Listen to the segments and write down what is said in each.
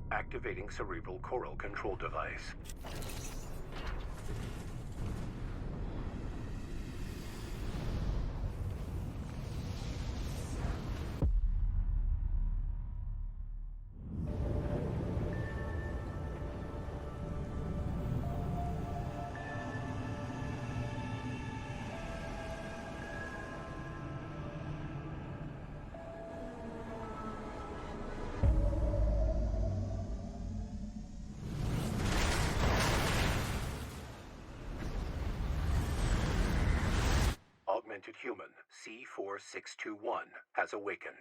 Activating cerebral coral control device. Augmented human C4621 has awakened.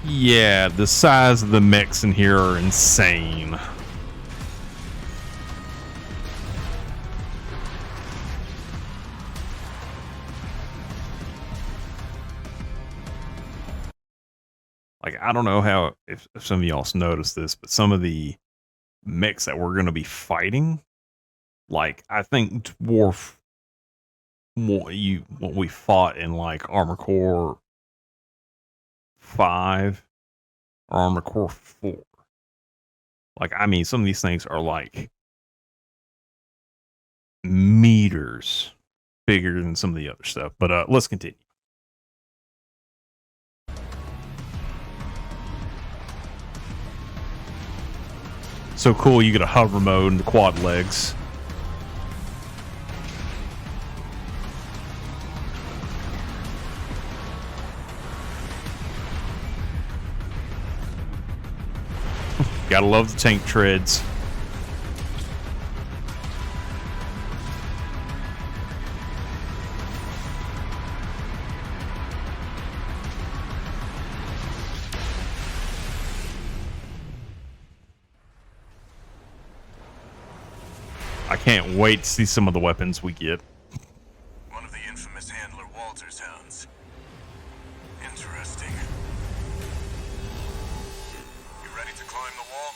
Yeah, the size of the mechs in here are insane. Like, I don't know how if some of y'all noticed this, but some of the mechs that we're going to be fighting, like I think Dwarf, what we fought in like Armor Core 5 or Armor Core 4. Like, I mean, some of these things are like meters bigger than some of the other stuff. But let's continue. So cool, you get a hover mode and the quad legs. Gotta love the tank treads. I can't wait to see some of the weapons we get. One of the infamous handler Walter's hounds. Interesting. You ready to climb the wall?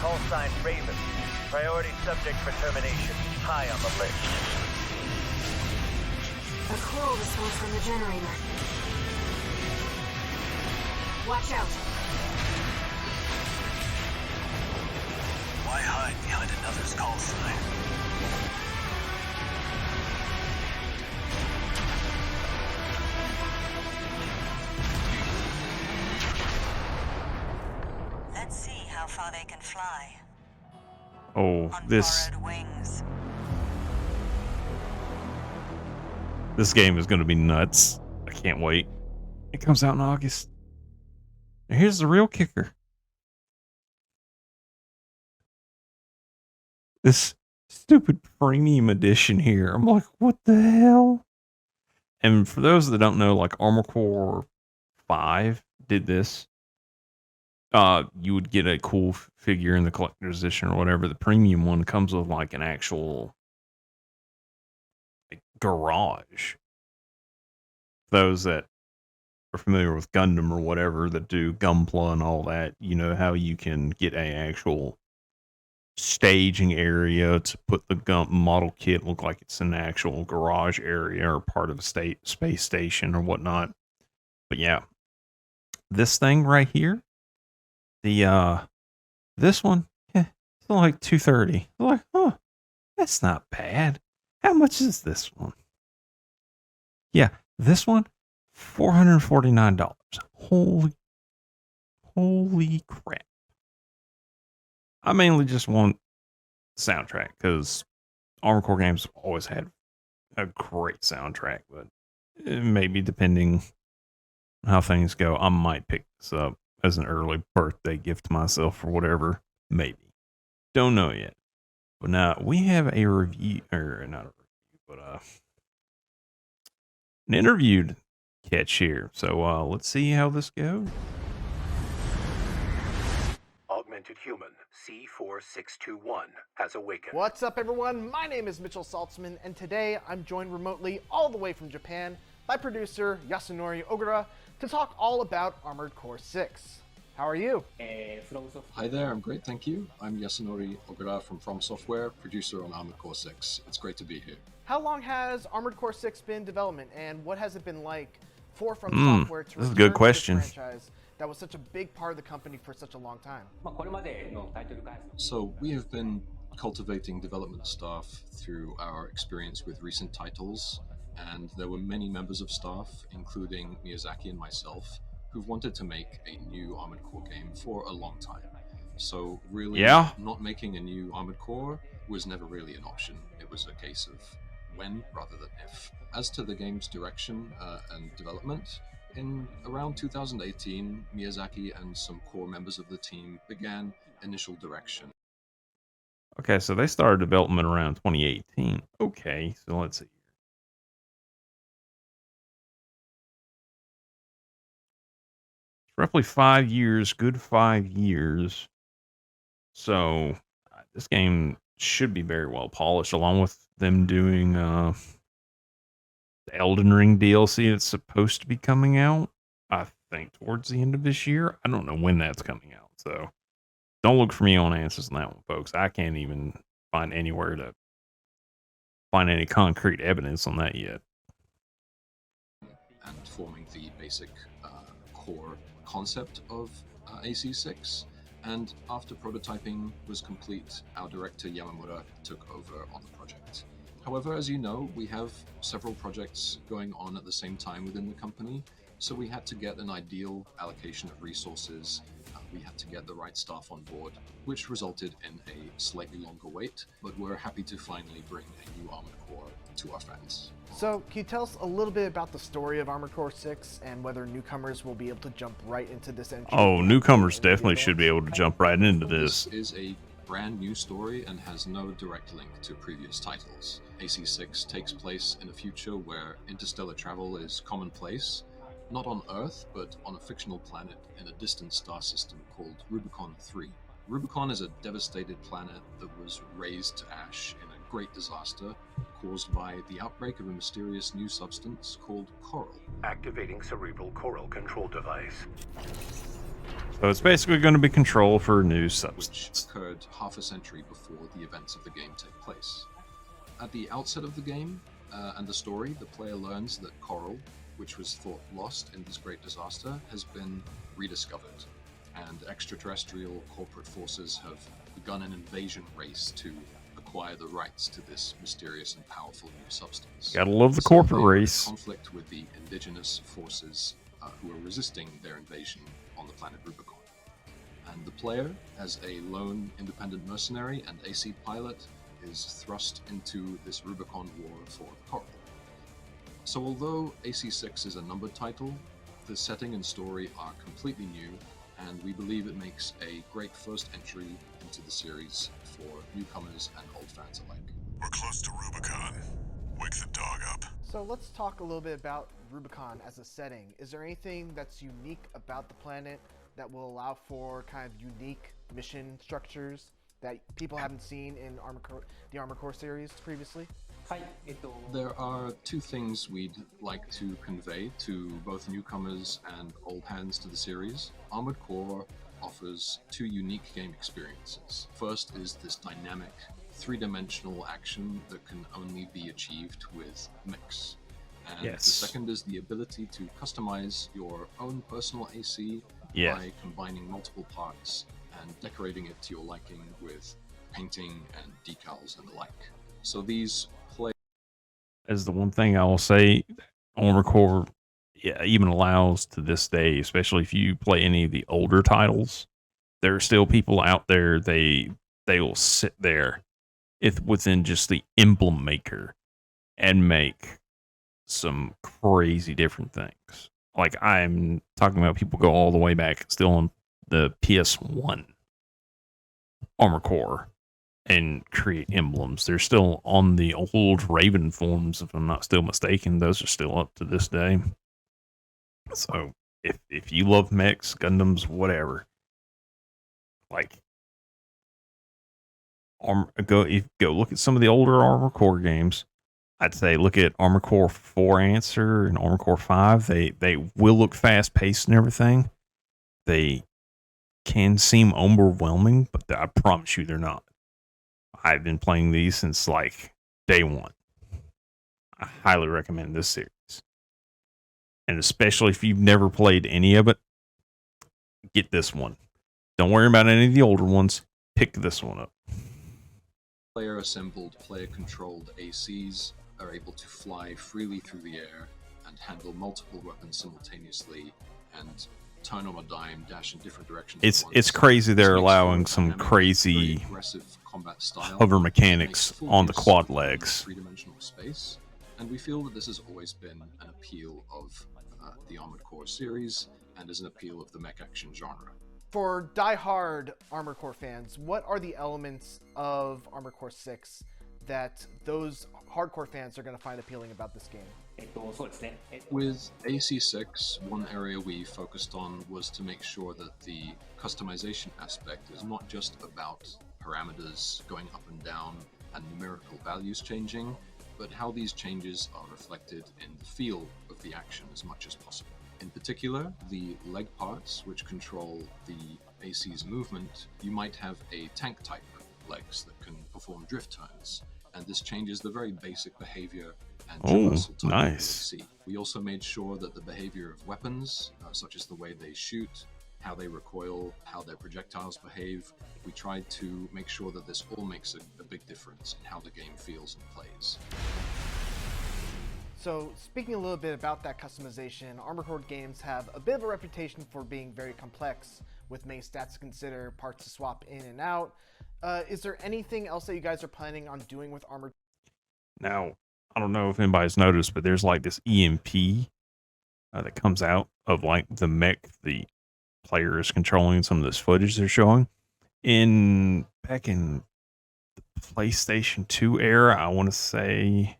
Call sign Raven. Priority subject for termination. High on the list. A coral response from the generator. Watch out. Why hide behind another's call sign? Let's see how far they can fly. Oh, On this borrowed wings. game is going to be nuts. I can't wait. It comes out in August. Now here's the real kicker. This stupid premium edition here. I'm like, what the hell? And for those that don't know, like Armor Core 5 did this. You would get a cool figure in the collector's edition or whatever. The premium one comes with like an actual like, garage. Those that are familiar with Gundam or whatever that do Gunpla and all that, you know how you can get a actual staging area to put the model kit look like it's an actual garage area or part of a space station or whatnot. But yeah, this thing right here, this one, it's only like $230. Like, oh, that's not bad. How much is this one? Yeah, this one, $449. Holy crap. I mainly just want soundtrack because Armor Core games have always had a great soundtrack, but maybe depending on how things go, I might pick this up as an early birthday gift to myself or whatever. Maybe. Don't know yet. But now we have a review, or not a review, but an interviewed catch here. So let's see how this goes. Augmented human C4621 has awakened. What's up, everyone? My name is Mitchell Saltzman, and today I'm joined remotely all the way from Japan by producer Yasunori Ogura to talk all about Armored Core 6. How are you? Hi there, I'm great, thank you. I'm Yasunori Ogura from From Software, producer on Armored Core 6. It's great to be here. How long has Armored Core 6 been in development, and what has it been like for From Software to this is a return good to question. this franchise that was such a big part of the company for such a long time? So, we have been cultivating development staff through our experience with recent titles, and there were many members of staff, including Miyazaki and myself, who've wanted to make a new Armored Core game for a long time. So, really, Yeah. not making a new Armored Core was never really an option. It was a case of when rather than if. As to the game's direction and development, in around 2018, Miyazaki and some core members of the team began initial direction. Okay, so they started development around 2018. Okay, so let's see. Roughly 5 years, good 5 years. So this game should be very well polished, along with them doing the Elden Ring DLC that's supposed to be coming out, I think, towards the end of this year. I don't know when that's coming out, so don't look for me on answers on that one, folks. I can't even find anywhere to find any concrete evidence on that yet. And forming the basic core concept of AC6. And after prototyping was complete, our director Yamamura took over on the project. However, as you know, we have several projects going on at the same time within the company, so we had to get an ideal allocation of resources. We had to get the right staff on board, which resulted in a slightly longer wait, but we're happy to finally bring a new Armored Core to our fans. So, can you tell us a little bit about the story of Armored Core 6 and whether newcomers will be able to jump right into this entry? Oh, newcomers definitely should be able to jump right into this. This is a brand new story and has no direct link to previous titles. AC6 takes place in a future where interstellar travel is commonplace, not on Earth, but on a fictional planet in a distant star system called RUBICON 3. RUBICON is a devastated planet that was razed to ash in a great disaster caused by the outbreak of a mysterious new substance called coral. Activating cerebral coral control device. So it's basically going to be control for a new substance. Which occurred half a century before the events of the game take place. At the outset of the game and the story, the player learns that coral, which was thought lost in this great disaster, has been rediscovered, and extraterrestrial corporate forces have begun an invasion race to acquire the rights to this mysterious and powerful new substance. Gotta love the So corporate they are in race. conflict with the indigenous forces who are resisting their invasion on the planet Rubicon. And the player, as a lone independent mercenary and AC pilot, is thrust into this Rubicon war for coral. So although AC6 is a numbered title, the setting and story are completely new, and we believe it makes a great first entry into the series for newcomers and old fans alike. We're close to Rubicon. Wake the dog up. So let's talk a little bit about Rubicon as a setting. Is there anything that's unique about the planet that will allow for kind of unique mission structures that people haven't seen in the Armored Core series previously? There are two things we'd like to convey to both newcomers and old hands to the series. Armored Core offers two unique game experiences. First is this dynamic, three-dimensional action that can only be achieved with mix. And Yes. the second is the ability to customize your own personal AC Yeah. by combining multiple parts and decorating it to your liking with painting and decals and the like. So these play As the one thing I will say, Armored Core even allows to this day, especially if you play any of the older titles, there are still people out there, they will sit there within just the emblem maker and make some crazy different things. Like, I'm talking about people go all the way back still on the PS1 Armored Core and create emblems. They're still on the old Raven forms, if I'm not still mistaken. Those are still up to this day. So if you love mechs, Gundams, whatever, like go look at some of the older Armored Core games. I'd say look at Armored Core 4 Answer and Armored Core 5. They will look fast paced and everything. They can seem overwhelming, but I promise you they're not. I've been playing these since like day one. I highly recommend this series. And especially if you've never played any of it, get this one. Don't worry about any of the older ones. Pick this one up. Player-assembled, player-controlled ACs are able to fly freely through the air and handle multiple weapons simultaneously and turn on a dime, dash in different directions. It's crazy they're This makes allowing for a some dynamic, crazy very aggressive combat style hover that mechanics makes full on the use quad of legs. three-dimensional space, and we feel that this has always been an appeal of the Armored Core series and is an appeal of the mech action genre. For die-hard Armored Core fans, what are the elements of Armored Core 6 that those hardcore fans are going to find appealing about this game? With AC6, one area we focused on was to make sure that the customization aspect is not just about parameters going up and down and numerical values changing, but how these changes are reflected in the feel of the action as much as possible. In particular, the leg parts, which control the AC's movement, you might have a tank type legs that can perform drift turns, and this changes the very basic behavior and traversal type nice. of the AC. We also made sure that the behavior of weapons, such as the way they shoot, how they recoil, how their projectiles behave, we tried to make sure that this all makes a big difference in how the game feels and plays. So, speaking a little bit about that customization, Armored Core games have a bit of a reputation for being very complex, with many stats to consider, parts to swap in and out. Is there anything else that you guys are planning on doing with Armored? Now, I don't know if anybody's noticed, but there's like this EMP that comes out of like the mech the player is controlling. Some of this footage they're showing back in the PlayStation 2 era. I want to say,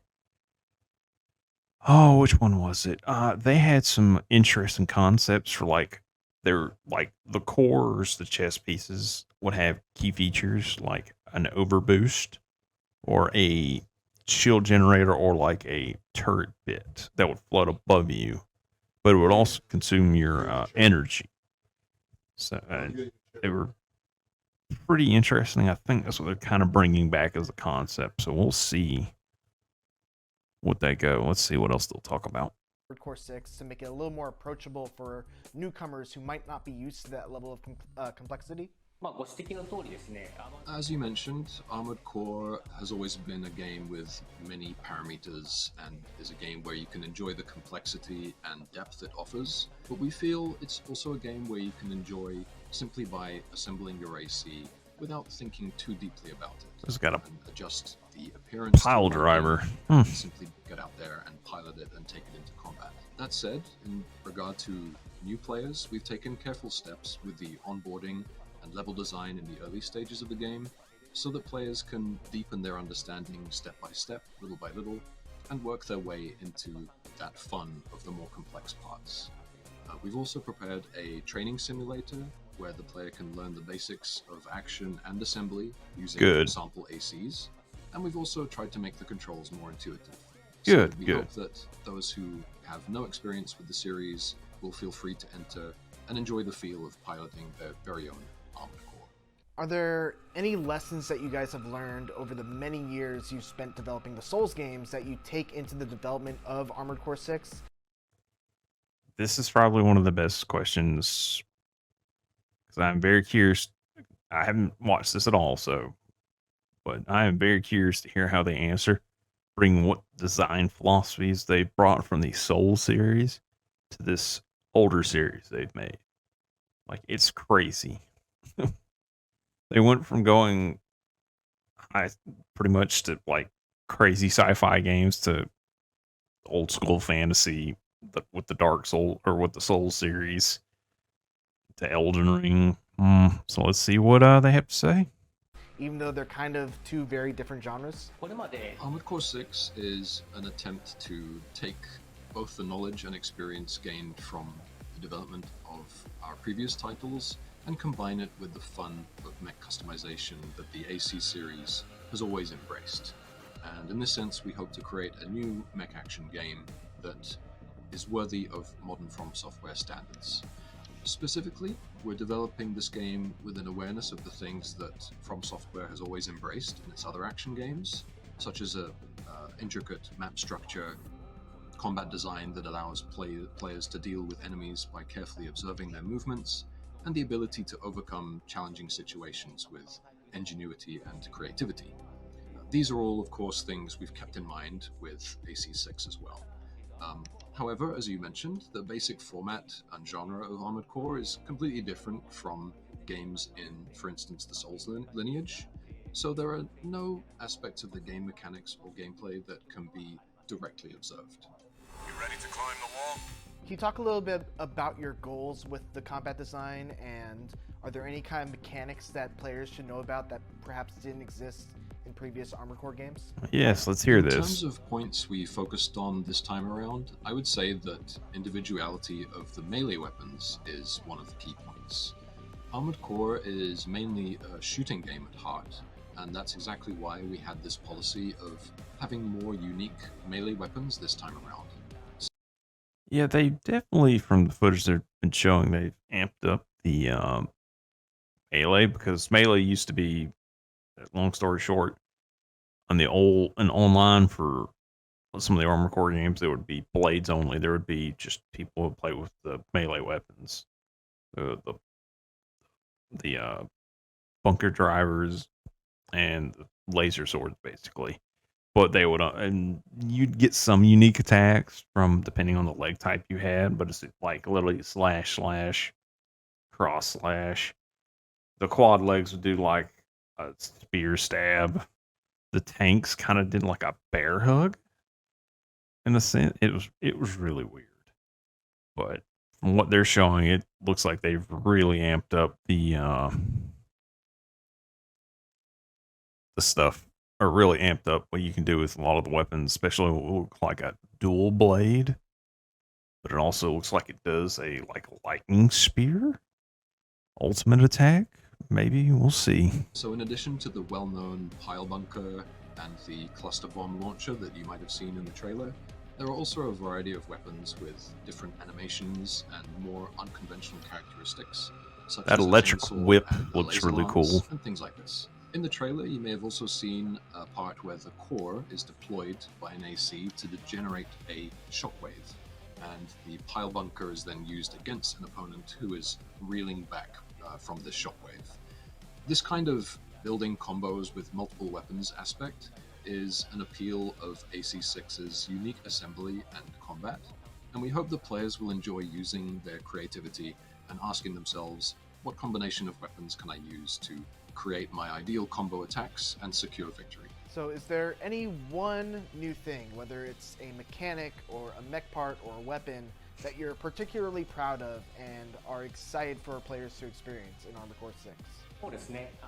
which one was it? They had some interesting concepts for like the cores, the chest pieces would have key features like an overboost or a shield generator or like a turret bit that would float above you, but it would also consume your energy. So they were pretty interesting. I think that's what they're kind of bringing back as a concept. So we'll see what they go. Let's see what else they'll talk about. Core 6 to make it a little more approachable for newcomers who might not be used to that level of complexity? As you mentioned, Armored Core has always been a game with many parameters and is a game where you can enjoy the complexity and depth it offers, but we feel it's also a game where you can enjoy simply by assembling your AC without thinking too deeply about it. It's got a adjust the appearance pile driver. And simply get out there and pilot it and take it into combat. That said, in regard to new players, we've taken careful steps with the onboarding and level design in the early stages of the game, so that players can deepen their understanding step by step, little by little, and work their way into that fun of the more complex parts. We've also prepared a training simulator where the player can learn the basics of action and assembly using sample ACs, and we've also tried to make the controls more intuitive. So we hope that those who have no experience with the series will feel free to enter and enjoy the feel of piloting their very own Armored Core. Are there any lessons that you guys have learned over the many years you've spent developing the Souls games that you take into the development of Armored Core 6? This is probably one of the best questions because I'm very curious. I haven't watched this at all, but I am very curious to hear how they answer, bring what design philosophies they brought from the Souls series to this older series they've made. Like, it's crazy. They went from going pretty much to like crazy sci-fi games to old school fantasy with the Dark Soul or with the Souls series to Elden Ring. So let's see what they have to say. Even though they're kind of two very different genres? Armored Core 6 is an attempt to take both the knowledge and experience gained from the development of our previous titles and combine it with the fun of mech customization that the AC series has always embraced. And in this sense, we hope to create a new mech action game that is worthy of modern From Software standards. Specifically, we're developing this game with an awareness of the things that From Software has always embraced in its other action games, such as a intricate map structure, combat design that allows players to deal with enemies by carefully observing their movements, and the ability to overcome challenging situations with ingenuity and creativity. These are all, of course, things we've kept in mind with AC6 as well. However, as you mentioned, the basic format and genre of Armored Core is completely different from games in, for instance, the Souls lineage, so there are no aspects of the game mechanics or gameplay that can be directly observed. You ready to climb the wall? Can you talk a little bit about your goals with the combat design, and are there any kind of mechanics that players should know about that perhaps didn't exist in previous Armored Core games? Yes, let's hear In this. terms of points we focused on this time around, I would say that individuality of the melee weapons is one of the key points. Armored Core is mainly a shooting game at heart, and that's exactly why we had this policy of having more unique melee weapons this time around. Yeah, they definitely, from the footage they've been showing, they've amped up the melee, because melee used to be, long story short, on the online for some of the Armored Core games, there would be blades only. There would be just people who play with the melee weapons, the bunker drivers and the laser swords, basically. But they would, and you'd get some unique attacks from depending on the leg type you had. But it's like literally slash, cross slash. The quad legs would do like a spear stab. The tanks kind of did like a bear hug. In a sense, it was really weird. But from what they're showing, it looks like they've really amped up the stuff, or really amped up what you can do with a lot of the weapons, especially what look like a dual blade. But it also looks like it does a lightning spear ultimate attack. Maybe we'll see. So in addition to the well-known pile bunker and the cluster bomb launcher that you might have seen in the trailer, there are also a variety of weapons with different animations and more unconventional characteristics, such That as a electric chainsaw whip and a looks laser really lance cool. and things like this. In the trailer, you may have also seen a part where the core is deployed by an AC to generate a shockwave, and the pile bunker is then used against an opponent who is reeling back from this shockwave. This kind of building combos with multiple weapons aspect is an appeal of AC6's unique assembly and combat, and we hope the players will enjoy using their creativity and asking themselves, what combination of weapons can I use to create my ideal combo attacks and secure victory? So is there any one new thing, whether it's a mechanic or a mech part or a weapon, that you're particularly proud of and are excited for players to experience in Armored Core 6?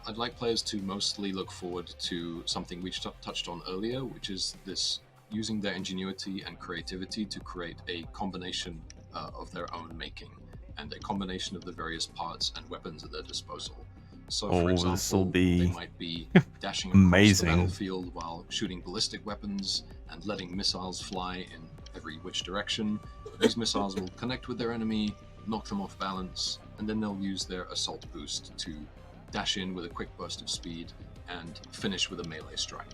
I'd like players to mostly look forward to something we touched on earlier, which is this using their ingenuity and creativity to create a combination of their own making, and a combination of the various parts and weapons at their disposal. So, for example, this'll be they might be dashing across amazing. the battlefield while shooting ballistic weapons and letting missiles fly in every which direction. These missiles will connect with their enemy, knock them off balance, and then they'll use their assault boost to dash in with a quick burst of speed and finish with a melee strike.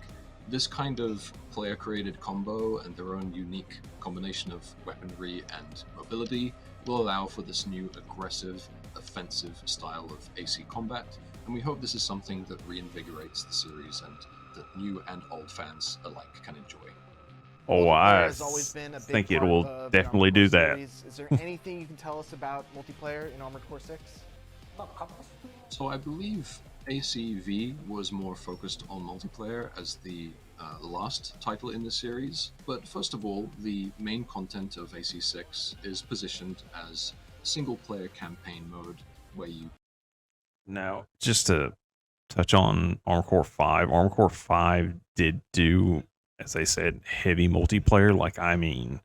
This kind of player-created combo and their own unique combination of weaponry and mobility will allow for this new aggressive, offensive style of AC combat, and we hope this is something that reinvigorates the series and that new and old fans alike can enjoy. Oh, Multiplayer I has always been a big think it part will of the definitely Armored do Core that. series. Is there anything you can tell us about multiplayer in Armored Core 6? So I believe ACV was more focused on multiplayer as the last title in the series, but first of all, the main content of AC6 is positioned as single-player campaign mode, where you... Now, just to touch on Armored Core 5, Armored Core 5 did do, as I said, heavy multiplayer. I mean,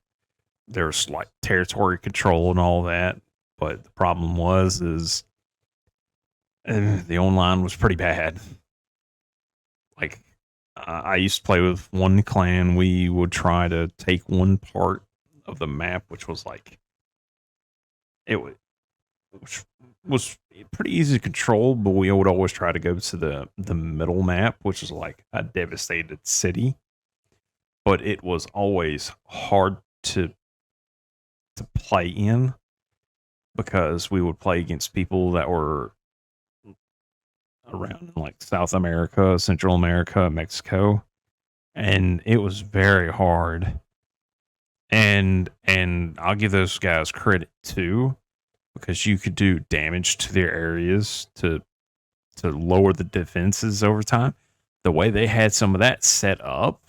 there's like territory control and all that, but the problem is the online was pretty bad. I used to play with one clan. We would try to take one part of the map, which was which was pretty easy to control, but we would always try to go to the middle map, which is like a devastated city. But it was always hard to play in because we would play against people that were around in like South America, Central America, Mexico, and it was very hard. And I'll give those guys credit too, because you could do damage to their areas to lower the defenses over time. The way they had some of that set up,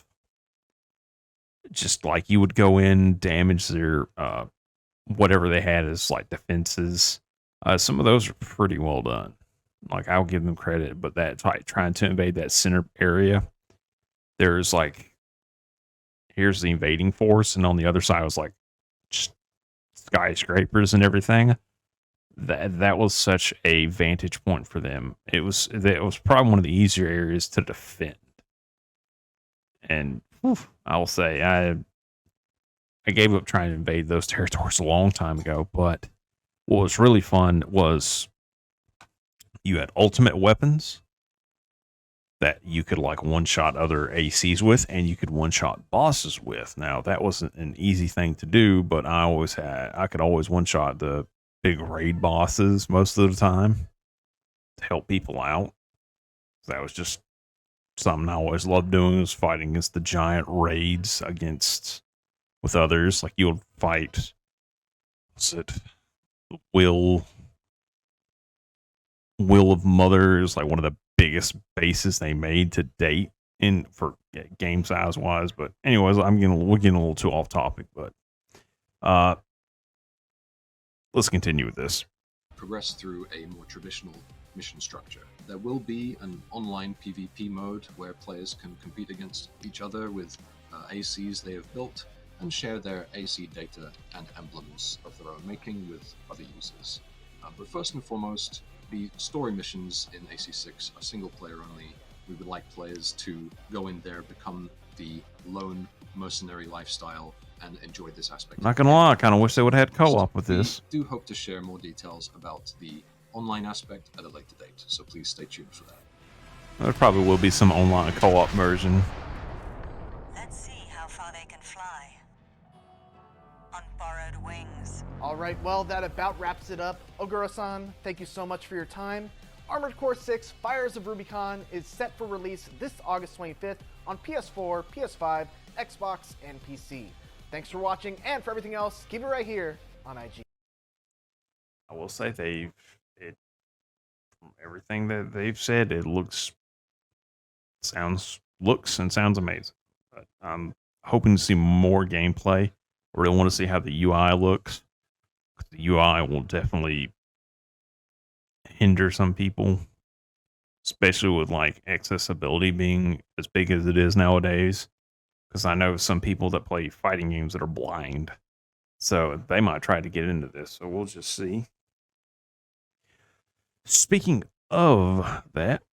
just like you would go in, damage their whatever they had as like defenses. Some of those are pretty well done. Like, I'll give them credit, but that like trying to invade that center area, there's like, here's the invading force, and on the other side was like just skyscrapers and everything. That was such a vantage point for them. It was probably one of the easier areas to defend. And I will say I gave up trying to invade those territories a long time ago, but what was really fun was you had ultimate weapons that you could like one-shot other ACs with, and you could one-shot bosses with. Now, that wasn't an easy thing to do, but I could always one-shot the big raid bosses most of the time to help people out. That was just something I always loved doing, was fighting against the giant raids with others. Like, you would fight, what's it, Will of Mothers, like one of the biggest bases they made to date for game size wise. But anyways, we're getting a little too off topic, but let's continue with this. Progress through a more traditional mission structure. There will be an online PvP mode where players can compete against each other with ACs they have built and share their AC data and emblems of their own making with other users. But first and foremost, the story missions in AC6 are single player only. We would like players to go in there, become the lone mercenary lifestyle, and enjoy this aspect. Not gonna lie, I kind of wish they would have had co-op with this. We do hope to share more details about the online aspect at a later date, so please stay tuned for that. There probably will be some online co-op version. Let's see how far they can fly. On borrowed wings. All right, well, that about wraps it up. Ogura-san, thank you so much for your time. Armored Core 6 Fires of Rubicon is set for release this August 25th on PS4, PS5, Xbox, and PC. Thanks for watching, and for everything else, keep it right here on IG. I will say from everything that they've said, it sounds amazing. But I'm hoping to see more gameplay. I really want to see how the UI looks. The UI will definitely hinder some people, especially with like accessibility being as big as it is nowadays. Because I know some people that play fighting games that are blind, so they might try to get into this. So we'll just see. Speaking of that,